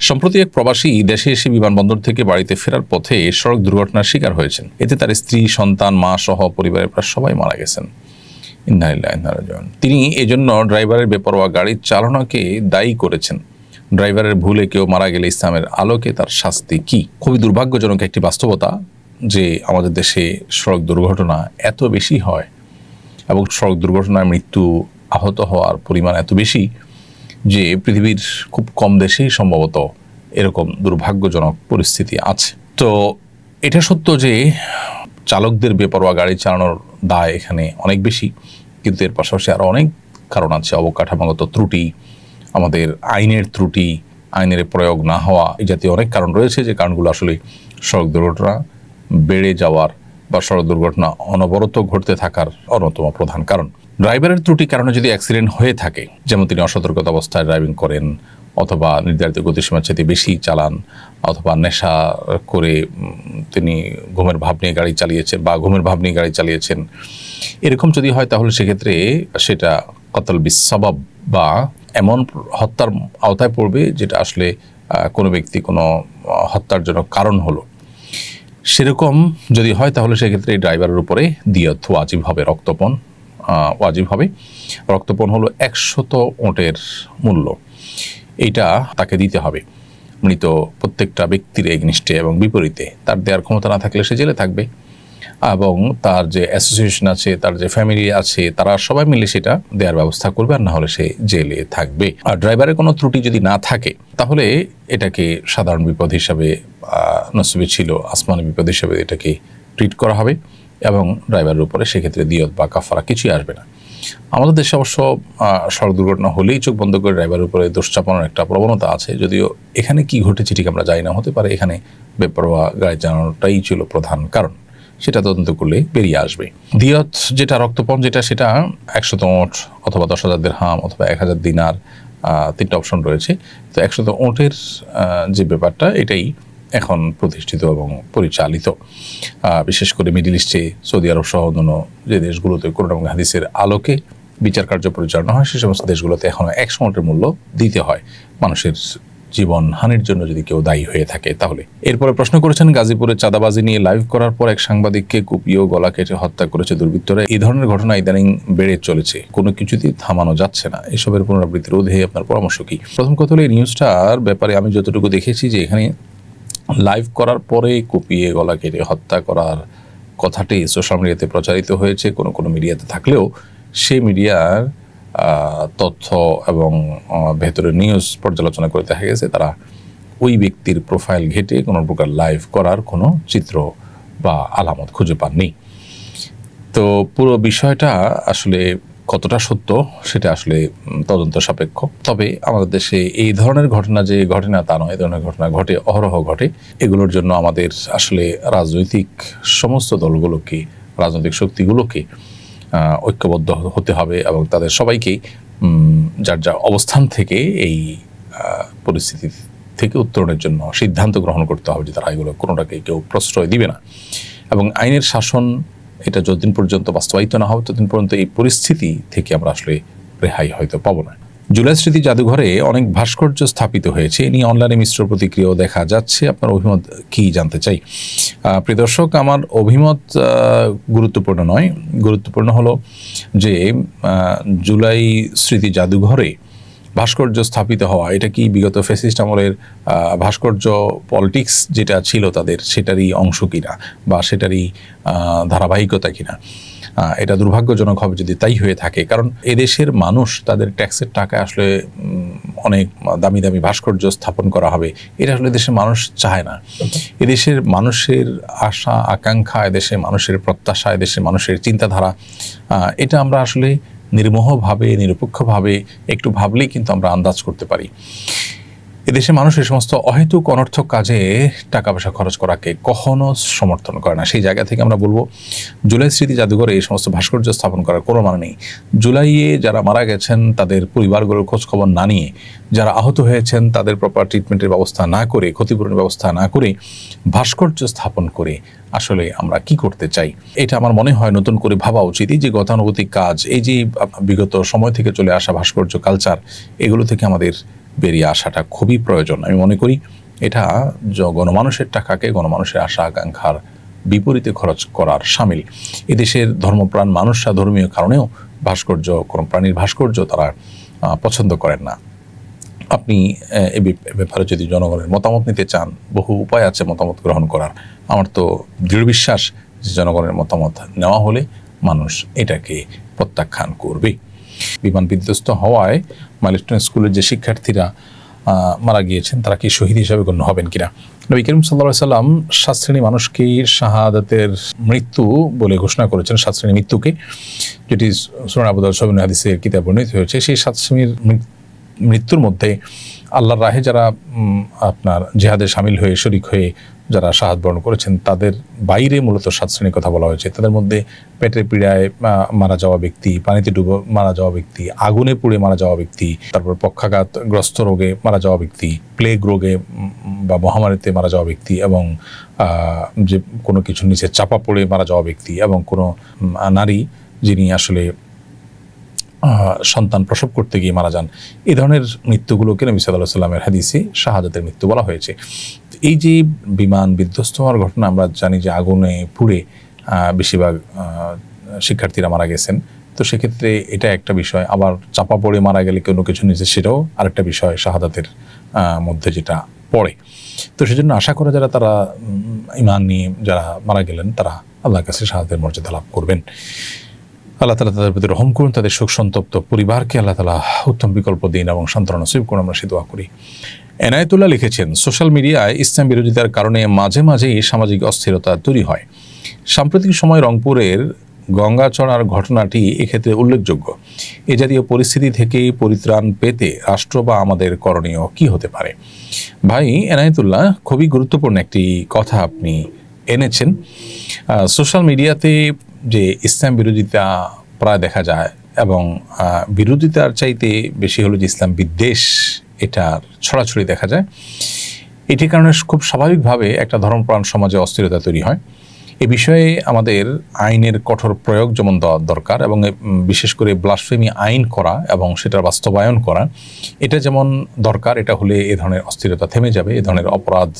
সম্প্রতি এক প্রবাসী দেশে এসে বিমানবন্দর থেকে বাড়িতে ফেরার পথে সড়ক দুর্ঘটনার শিকার হয়েছেন। এতে তার স্ত্রী, সন্তান, মা সহ পরিবারের প্রায় সবাই মারা গেছেন। ইন্না লিল্লাহি ওয়া ইন্না ইলাইহি রাজিউন। তিনি এজন্য ড্রাইভারের বেপরোয়া গাড়ির চালনাকে দায়ী করেছেন। ড্রাইভারের ভুলে কেউ মারা গেলে ইসলামের আলোকে তার শাস্তি কি? খুবই দুর্ভাগ্যজনক একটি বাস্তবতা যে আমাদের দেশে সড়ক দুর্ঘটনা এত বেশি হয় এবং সড়ক দুর্ঘটনায় মৃত্যু, আহত হওয়ার পরিমাণ এত বেশি যে পৃথিবীর খুব কম দেশেই সম্ভবত এরকম দুর্ভাগ্যজনক পরিস্থিতি আছে। তো এটা সত্য যে চালকদের বেপরোয়া গাড়ি চালানোর দায় এখানে অনেক বেশি, কিন্তু এর পাশাপাশি আরও অনেক কারণ আছে। অবকাঠামোগত ত্রুটি, আমাদের আইনের ত্রুটি, আইনের প্রয়োগ না হওয়া, এই জাতীয় অনেক কারণ রয়েছে যে কারণগুলো আসলে সড়ক দুর্ঘটনা বেড়ে যাওয়ার বা সড়ক দুর্ঘটনা অনবরত ঘটতে থাকার অন্যতম প্রধান কারণ। ড্রাইভারের ত্রুটির কারণে যদি অ্যাক্সিডেন্ট হয়ে থাকে, যেমন তিনি অসতর্কতা অবস্থায় ড্রাইভিং করেন, অথবা নির্ধারিত গতিসীমার চেয়ে বেশি চালান, অথবা নেশা করে তিনি ঘুমের ভাব নিয়ে গাড়ি চালিয়েছেন বা ঘুমের ভাব নিয়ে গাড়ি চালিয়েছেন, এরকম যদি হয় তাহলে সেক্ষেত্রে সেটা কতল বিসবাব বা এমন হত্যার আওতায় পড়বে যেটা আসলে কোনো ব্যক্তি কোনো হত্যার জন্য কারণ হলো। সেরকম যদি হয় তাহলে সেক্ষেত্রে ড্রাইভারের উপরে দিয়ত ওয়াজিব হবে, রক্তপণ ওয়াজিব হবে। রক্তপণ হলো 100 ওঁটের মূল্য, এইটা তাকে দিতে হবে মৃত প্রত্যেকটা ব্যক্তির এগনিস্টে এবং বিপরীতে। তার দেওয়ার ক্ষমতা না থাকলে সে জেলে থাকবে, এবং তার যে অ্যাসোসিয়েশন আছে, তার যে ফ্যামিলি আছে, তারা সবাই মিলে সেটা দেওয়ার ব্যবস্থা করবে, আর না হলে সে জেলে থাকবে। আর ড্রাইভারের কোনো ত্রুটি যদি না থাকে তাহলে এটাকে সাধারণ বিপদ হিসাবে, নসিবে ছিল আসমানি বিপদ হিসাবে এটাকে ট্রিট করা হবে, এবং ড্রাইভারের উপরে সেক্ষেত্রে দিয়ত বা কাফারা কিছুই আসবে না। আমাদের দেশে অবশ্য সড়ক দুর্ঘটনা হলেই চোখ বন্ধ করে ড্রাইভারের উপরে দোষ চাপানোর একটা প্রবণতা আছে, যদিও এখানে কি ঘটেছে ঠিক আমরা জানি না। হতে পারে এখানে বেপরোয়া গাড়ি চালানোটাই ছিল প্রধান কারণ, সেটা তদন্ত করলে বেরিয়ে আসবে। দিয়ত যেটা, রক্তপণ যেটা, সেটা 100 ওঁট অথবা 10,000 দিরহাম অথবা 1000 দিনার, তিনটা অপশন রয়েছে। তো 100 ওঁটের যে ব্যাপারটা, এটাই এখন প্রতিষ্ঠিত এবং পরিচালিত, বিশেষ করে মিডল ইস্টে, সৌদি আরব সহ অন্যান্য যে দেশগুলোতে কোরআন এবং হাদিসের আলোকে বিচার কার্য পরিচালনা হয়, সে সমস্ত দেশগুলোতে এখনও 100 ওঁটের মূল্য দিতে হয় মানুষের জীবন হানির জন্য যদি কেউ দায়ী হয়ে থাকে তাহলে। এরপরে প্রশ্ন করেছেন, গাজীপুরে চাঁদাবাজি নিয়ে লাইভ করার পর এক সাংবাদিককে কুপিয়ে গলা কেটে হত্যা করেছে দুর্বৃত্তরা। এই ধরনের ঘটনা ইদানিং বেড়ে চলেছে, কোনো কিছুতেই থামানো যাচ্ছে না। এসবের পুনরাবৃত্তি রোধে আপনার পরামর্শ কি? প্রথম কথা হলো, এই নিউজটার ব্যাপারে আমি যতটুকু দেখেছি যে এখানে লাইভ করার পরে কুপিয়ে গলা কেটে হত্যা করার কথাটি সোশ্যাল মিডিয়াতে প্রচারিত হয়েছে। কোনো কোনো মিডিয়াতে থাকলেও সেই মিডিয়ার তথ্য এবং ভেতরের নিউজ পর্যালোচনা করে দেখা গেছে তারা ওই ব্যক্তির প্রোফাইল ঘেটে কোনো প্রকার লাইভ করার কোনো চিত্র বা আলামত খুঁজে পাননি। তো পুরো বিষয়টা আসলে কতটা সত্য সেটা আসলে তদন্ত সাপেক্ষ। তবে আমাদের দেশে এই ধরনের ঘটনা যে ঘটে না তা নয়, এই ধরনের ঘটনা ঘটে, অহরহ ঘটে। এগুলোর জন্য আমাদের আসলে রাজনৈতিক সমস্ত দলগুলোকে, রাজনৈতিক শক্তিগুলোকে ঐক্যবদ্ধ হতে হবে এবং তাদের সবাইকেই যার যার অবস্থান থেকে এই পরিস্থিতি থেকে উত্তরণের জন্য সিদ্ধান্ত গ্রহণ করতে হবে যে তারা এগুলো কোনোটাকে কেউ প্রশ্রয় দিবে না। এবং আইনের শাসন এটা যতদিন পর্যন্ত বাস্তবায়িত না হবে ততদিন পর্যন্ত এই পরিস্থিতি থেকে আমরা আসলে রেহাই হয়তো পাবো না। জুলাই স্মৃতি জাদুঘরে অনেক ভাস্কর্য স্থাপিত হয়েছে, এ নিয়ে অনলাইনে মিশ্র প্রতিক্রিয়াও দেখা যাচ্ছে। আপনার অভিমত কি জানতে চাই। প্রিয় দর্শক, আমার অভিমত গুরুত্বপূর্ণ নয়, গুরুত্বপূর্ণ হলো যে জুলাই স্মৃতি জাদুঘরে ভাস্কর্য স্থাপিত হওয়া, এটা কি বিগত ফ্যাসিস্ট আমলের ভাস্কর্য পলিটিক্স যেটা ছিল তাদের, সেটারই অংশ কিনা বা সেটারই ধারাবাহিকতা কিনা। এটা দুর্ভাগ্যজনক হবে যদি তাই হয়ে থাকে, কারণ এদেশের মানুষ তাদের ট্যাক্সের টাকায় আসলে অনেক দামি দামি ভাস্কর্য স্থাপন করা হবে, এটা আসলে দেশের মানুষ চায় না। এদেশের মানুষের আশা আকাঙ্ক্ষা, এদেশের মানুষের প্রত্যাশা, এদেশের মানুষের চিন্তাধারা, এটা আমরা আসলে নির্মোহভাবে, নিরপেক্ষভাবে একটু ভাবলেই কিন্তু আমরা আন্দাজ করতে পারি। এদেশের মানুষ এই সমস্ত অহেতুক অনর্থক কাজে টাকা পয়সা খরচ করাকে কখনো সমর্থন করে না। সেই জায়গা থেকে আমরা বলবো, জুলাই স্মৃতি জাদুঘরে এই সমস্ত ভাস্কর্য স্থাপন করার কোনো মানে নেই। জুলাইয়ে যারা মারা গেছেন তাদের পরিবারগুলোর খোঁজ খবর না নিয়ে, যারা আহত হয়েছেন তাদের প্রপার ট্রিটমেন্টের ব্যবস্থা না করে, ক্ষতিপূরণের ব্যবস্থা না করে ভাস্কর্য স্থাপন করে আসলে আমরা কি করতে চাই। এটা আমার মনে হয় নতুন করে ভাবা উচিত। এই যে গতানুগতিক কাজ, এই যে বিগত সময় থেকে চলে আসা ভাস্কর্য কালচার, এগুলো থেকে আমাদের বেরিয়ে আসাটা খুবই প্রয়োজন। আমি মনে করি এটা গণমানুষের টাকাকে গণমানুষের আশা আকাঙ্ক্ষার বিপরীতে খরচ করার শামিল। এদেশের ধর্মপ্রাণ মানুষরা ধর্মীয় কারণেও ভাস্কর্য, কোনো প্রাণীর ভাস্কর্য তারা পছন্দ করেন না। আপনি এ ব্যাপারে যদি জনগণের মতামত নিতে চান, বহু উপায় আছে মতামত গ্রহণ করার। আমার তো দৃঢ় বিশ্বাস যে জনগণের মতামত নেওয়া হলে মানুষ এটাকে প্রত্যাখ্যান করবে। বিমান বিধ্বস্ত হওয়ায় মাইলস্টোন স্কুলের যে শিক্ষার্থীরা মারা গিয়েছেন তারা কি শহীদ হিসাবে গণ্য হবেন কিনা? নবী করিম সাল্লাল্লাহু আলাইহি সাল্লাম 7 শ্রেণী মানুষকে শাহাদাতের মৃত্যু বলে ঘোষণা করেছেন, 7 শ্রেণী মৃত্যুকে, যেটি সুনান আবু দাউদ সহিহ হাদিসের কিতাবে বর্ণিত হয়েছে। সেই 7 শ্রেণীর মৃত্যুর মধ্যে আল্লাহর রাহে যারা আপনার জিহাদে শামিল হয়ে শরিক হয়ে যারা শাহাদ বরণ করেছেন তাদের বাইরে মূলত 7 শ্রেণীর কথা বলা হয়েছে। তাদের মধ্যে পেটের পীড়ায় মারা যাওয়া ব্যক্তি, পানিতে ডুবে মারা যাওয়া ব্যক্তি, আগুনে পুড়ে মারা যাওয়া ব্যক্তি, তারপর পক্ষাঘাতগ্রস্ত রোগে মারা যাওয়া ব্যক্তি, প্লেগ রোগে বা মহামারীতে মারা যাওয়া ব্যক্তি, এবং যে কোনো কিছুর নিচে চাপা পড়ে মারা যাওয়া ব্যক্তি, এবং কোনো নারী যিনি আসলে সন্তান প্রসব করতে গিয়ে মারা যান। এই ধরনের মৃত্যুগুলোকে নবী সাল্লাল্লাহু আলাইহি ওয়াসাল্লামের হাদিসে শাহাদাতের মৃত্যু বলা হয়েছে। এই যে বিমান বিধ্বস্ত হওয়ার ঘটনা, আমরা জানি যে আগুনে পুড়ে বেশিরভাগ শিক্ষার্থীরা মারা গেছেন। তো সেক্ষেত্রে এটা একটা বিষয়। আবার চাপা পড়ে মারা গেলে কোনো কিছু নিচে, সেটাও আরেকটা বিষয় শাহাদাতের মধ্যে যেটা পড়ে। তো সেজন্য আশা করা যারা তারা ঈমান নিয়ে যারা মারা গেলেন তারা আল্লাহর কাছে শাহাদাতের মর্যাদা লাভ করবেন। আল্লাহ তাআলা তাদের প্রতি রহম করুন, তাদের শোক সন্তপ্ত পরিবারকে আল্লাহ তাআলা উত্তম বিকল্প দিন এবং সান্ত্বনা নসিব করুন, আমরা সে দোয়া করি। এনায়েতুল্লাহ লিখেছেন, সোশ্যাল মিডিয়ায় ইসলাম বিরোধিতার কারণে মাঝে মাঝেই সামাজিক অস্থিরতা তৈরি হয়। সাম্প্রতিক সময় রংপুরের গঙ্গাচড়ার ঘটনাটি এক্ষেত্রে উল্লেখযোগ্য। এ জাতীয় পরিস্থিতি থেকে পরিত্রাণ পেতে রাষ্ট্র বা আমাদের করণীয় কি হতে পারে? ভাই এনায়েতুল্লাহ, খুবই গুরুত্বপূর্ণ একটি কথা আপনি এনেছেন। সোশ্যাল মিডিয়াতে যে ইসলাম বিরোধিতা প্রায় দেখা যায়, এবং বিরোধিতার চাইতে বেশি হলো যে ইসলাম বিদ্বেষ, এটা ছড়াছড়ি দেখা যায়। এটির কারণে খুব স্বাভাবিকভাবে একটা ধর্মপ্রাণ সমাজে অস্থিরতা তৈরি হয়। এ বিষয়ে আমাদের আইনের কঠোর প্রয়োগ যেমন দরকার, এবং বিশেষ করে ব্লাসফেমি আইন করা এবং সেটার বাস্তবায়ন করা এটা যেমন দরকার। এটা হলে এ ধরনের অস্থিরতা থেমে যাবে, এ ধরনের অপরাধ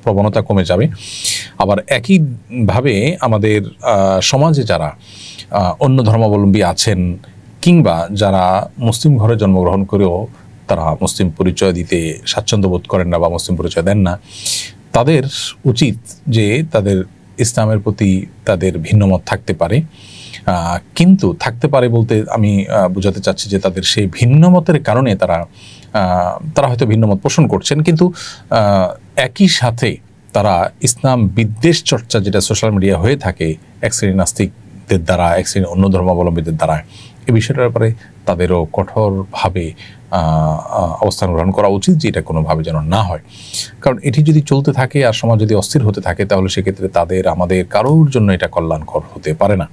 প্রবণতা কমে যাবে। আবার একইভাবে আমাদের সমাজে যারা অন্য ধর্মাবলম্বী আছেন, কিংবা যারা মুসলিম ঘরে জন্মগ্রহণ করেও তারা মুসলিম পরিচয় দিতে স্বাচ্ছন্দ্য বোধ করেন না বা মুসলিম পরিচয় দেন না, তাদের উচিত যে তাদের ইসলামের প্রতি তাদের ভিন্নমত থাকতে পারে, কিন্তু থাকতে পারে বলতে আমি বোঝাতে চাচ্ছি যে তাদের সেই ভিন্নমতের কারণে তারা হয়তো ভিন্নমত পোষণ করছেন, কিন্তু একই সাথে তারা ইসলাম বিদ্বেষ চর্চা যেটা সোশ্যাল মিডিয়া হয়ে থাকে এক শ্রেণীর নাস্তিকদের দ্বারা, এক শ্রেণীর অন্য ধর্মাবলম্বীদের দ্বারা, এই বিষয়টার ব্যাপারে তাদেরও কঠোরভাবে অবস্থান গ্রহণ করা উচিত যে এটা কোনোভাবে যেন না হয়। কারণ এটি যদি চলতে থাকে আর সমাজ যদি অস্থির হতে থাকে, তাহলে সেক্ষেত্রে তাদের আমাদের কারোর জন্য এটা কল্যাণকর হতে পারে না।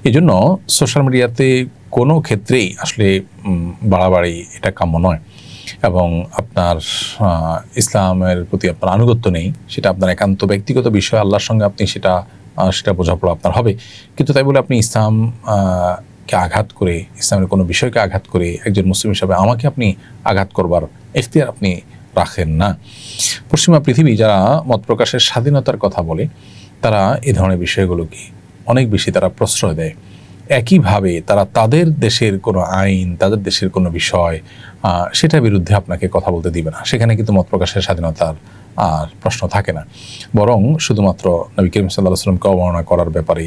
এই জন্য সোশ্যাল মিডিয়াতে কোনো ক্ষেত্রেই আসলে বাড়াবাড়ি এটা কাম্য নয়, এবং আপনার ইসলামের প্রতি আপনার আনুগত্য নেই, সেটা আপনার একান্ত ব্যক্তিগত বিষয়। আল্লাহর সঙ্গে আপনি সেটা বোঝাপড়া আপনার হবে, কিন্তু তাই বলে আপনি ইসলামকে আঘাত করে, ইসলামের কোনো বিষয়কে আঘাত করে একজন মুসলিম হিসাবে আমাকে আপনি আঘাত করবার এখতিয়ার আপনি রাখেন না। পশ্চিমা পৃথিবী যারা মত প্রকাশের স্বাধীনতার কথা বলে, তারা এ ধরনের বিষয়গুলোকে অনেক বেশি তারা প্রশ্রয় দেয়। একইভাবে তারা তাদের দেশের কোনো আইন, তাদের দেশের কোনো বিষয়, সেটার বিরুদ্ধে আপনাকে কথা বলতে দিবে না। সেখানে কিন্তু মত প্রকাশের স্বাধীনতার আর প্রশ্ন থাকে না, বরং শুধুমাত্র নবী করিম সাল্লাল্লাহু আলাইহি ওয়াসাল্লামকে অবমাননা করার ব্যাপারে,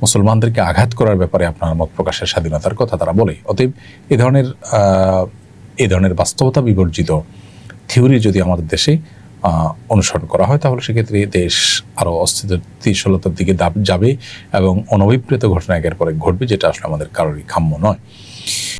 মুসলমানদেরকে আঘাত করার ব্যাপারে আপনার মত প্রকাশের স্বাধীনতার কথা তারা বলে। অতএব এ ধরনের বাস্তবতা বিবর্জিত থিওরি যদি আমাদের দেশে অনুসরণ করা হয়, তাহলে সেক্ষেত্রে দেশ আরও অস্থিতিশীলতার দিকে যাবে এবং অনভিপ্রেত ঘটনা একের পর এক ঘটবে, যেটা আসলে আমাদের কারোরই কাম্য নয়।